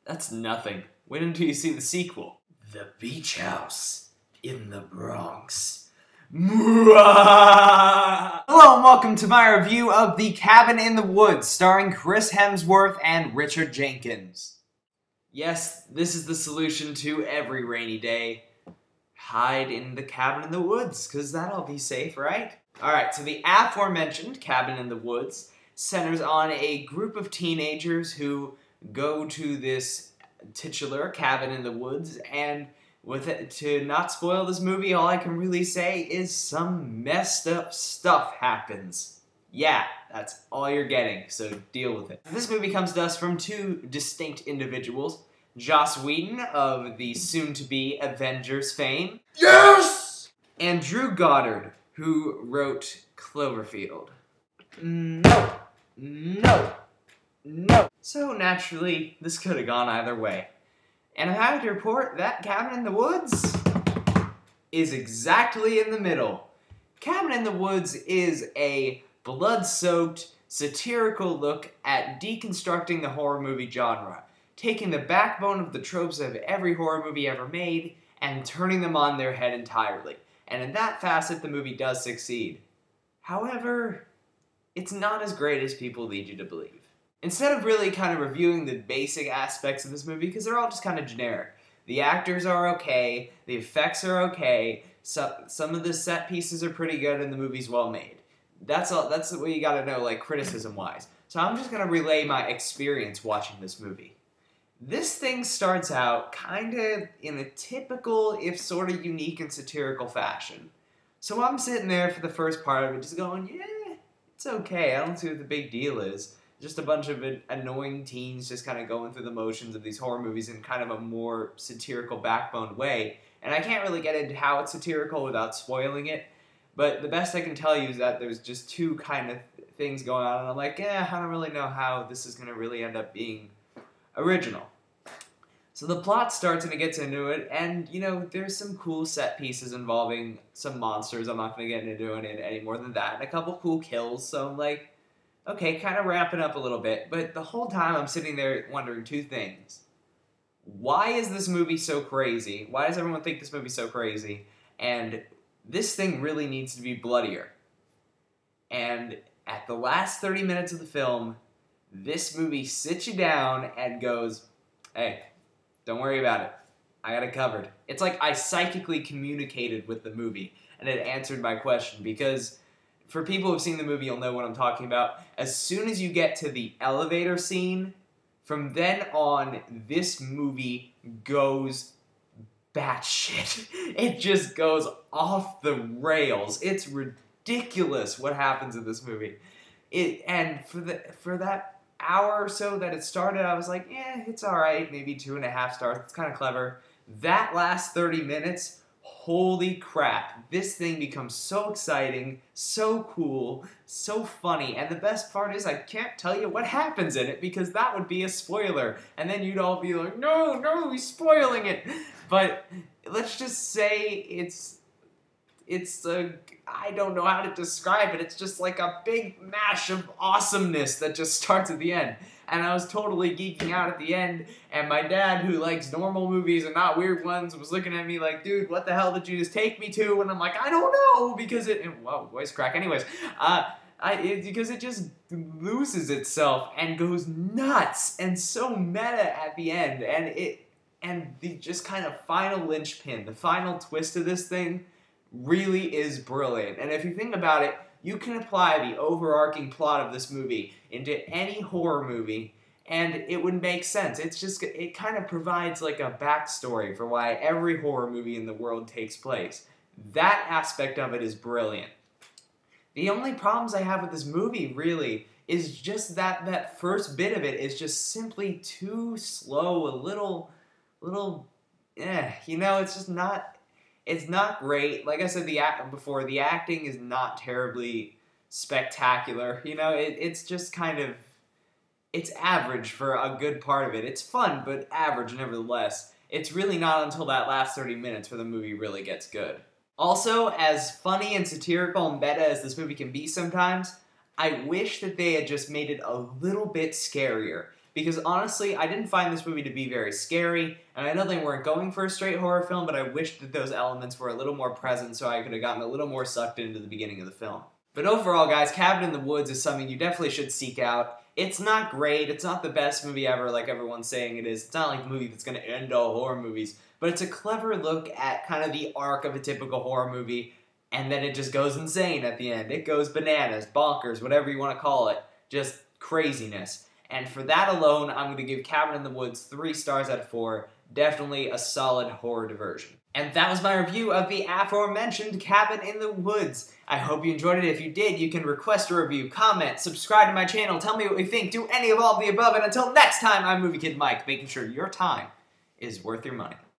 That's nothing. Wait until you see the sequel. The Beach House in the Bronx. Hello and welcome to my review of The Cabin in the Woods, starring Chris Hemsworth and Richard Jenkins. Yes, this is the solution to every rainy day. Hide in the cabin in the woods, because that'll be safe, right? Alright, so the aforementioned Cabin in the Woods centers on a group of teenagers who go to this titular cabin in the woods, and with it, to not spoil this movie, all I can really say is some messed up stuff happens. Yeah, that's all you're getting, so deal with it. This movie comes to us from two distinct individuals. Joss Whedon of the soon-to-be Avengers fame. Yes! And Drew Goddard, who wrote Cloverfield. No. So naturally, this could have gone either way. And I'm happy to report that Cabin in the Woods is exactly in the middle. Cabin in the Woods is a blood-soaked, satirical look at deconstructing the horror movie genre, taking the backbone of the tropes of every horror movie ever made and turning them on their head entirely. And in that facet, the movie does succeed. However, it's not as great as people lead you to believe. Instead of really kind of reviewing the basic aspects of this movie, because they're all just kind of generic. The actors are okay, the effects are okay, some of the set pieces are pretty good, and the movie's well made. That's all. That's what you gotta know, like, criticism-wise. So I'm just gonna relay my experience watching this movie. This thing starts out kind of in a typical, if sort of unique and satirical fashion. So I'm sitting there for the first part of it just going, yeah, it's okay, I don't see what the big deal is. Just a bunch of annoying teens just kind of going through the motions of these horror movies in kind of a more satirical backbone way. And I can't really get into how it's satirical without spoiling it, but the best I can tell you is that there's just two kind of things going on, and I'm like, I don't really know how this is going to really end up being original. So the plot starts and it gets into it, and, you know, there's some cool set pieces involving some monsters. I'm not going to get into it any more than that, and a couple cool kills, so I'm like, okay, kind of ramping up a little bit, but the whole time I'm sitting there wondering two things. Why is this movie so crazy? Why does everyone think this movie's so crazy? And this thing really needs to be bloodier. And at the last 30 minutes of the film, this movie sits you down and goes, hey, don't worry about it. I got it covered. It's like I psychically communicated with the movie, and it answered my question, because for people who've seen the movie, you'll know what I'm talking about. As soon as you get to the elevator scene, from then on, this movie goes batshit. It just goes off the rails. It's ridiculous what happens in this movie. And for that hour or so that it started, I was like, it's alright, maybe 2.5 stars. It's kind of clever. That last 30 minutes, holy crap, this thing becomes so exciting, so cool, so funny, and the best part is I can't tell you what happens in it because that would be a spoiler, and then you'd all be like, no, he's spoiling it. But let's just say I don't know how to describe it, it's just like a big mash of awesomeness that just starts at the end. And I was totally geeking out at the end, and my dad, who likes normal movies and not weird ones, was looking at me like, dude, what the hell did you just take me to? And I'm like, I don't know, because whoa, voice crack. Anyways, because it just loses itself and goes nuts and so meta at the end, and the just kind of final linchpin, the final twist of this thing really is brilliant. And if you think about it, you can apply the overarching plot of this movie into any horror movie, and it would make sense. It kind of provides like a backstory for why every horror movie in the world takes place. That aspect of it is brilliant. The only problems I have with this movie, really, is just that first bit of it is just simply too slow, a little, you know, it's just not... It's not great. Like I said before, the acting is not terribly spectacular. You know, it's just kind of... It's average for a good part of it. It's fun, but average nevertheless. It's really not until that last 30 minutes where the movie really gets good. Also, as funny and satirical and meta as this movie can be sometimes, I wish that they had just made it a little bit scarier. because honestly, I didn't find this movie to be very scary, and I know they weren't going for a straight horror film, but I wished that those elements were a little more present so I could have gotten a little more sucked into the beginning of the film. But overall, guys, Cabin in the Woods is something you definitely should seek out. It's not great, it's not the best movie ever like everyone's saying it is. It's not like the movie that's going to end all horror movies, but it's a clever look at kind of the arc of a typical horror movie, and then it just goes insane at the end. It goes bananas, bonkers, whatever you want to call it. Just craziness. And for that alone, I'm going to give Cabin in the Woods 3 stars out of 4. Definitely a solid horror diversion. And that was my review of the aforementioned Cabin in the Woods. I hope you enjoyed it. If you did, you can request a review, comment, subscribe to my channel, tell me what you think, do any of all of the above, and until next time, I'm Movie Kid Mike, making sure your time is worth your money.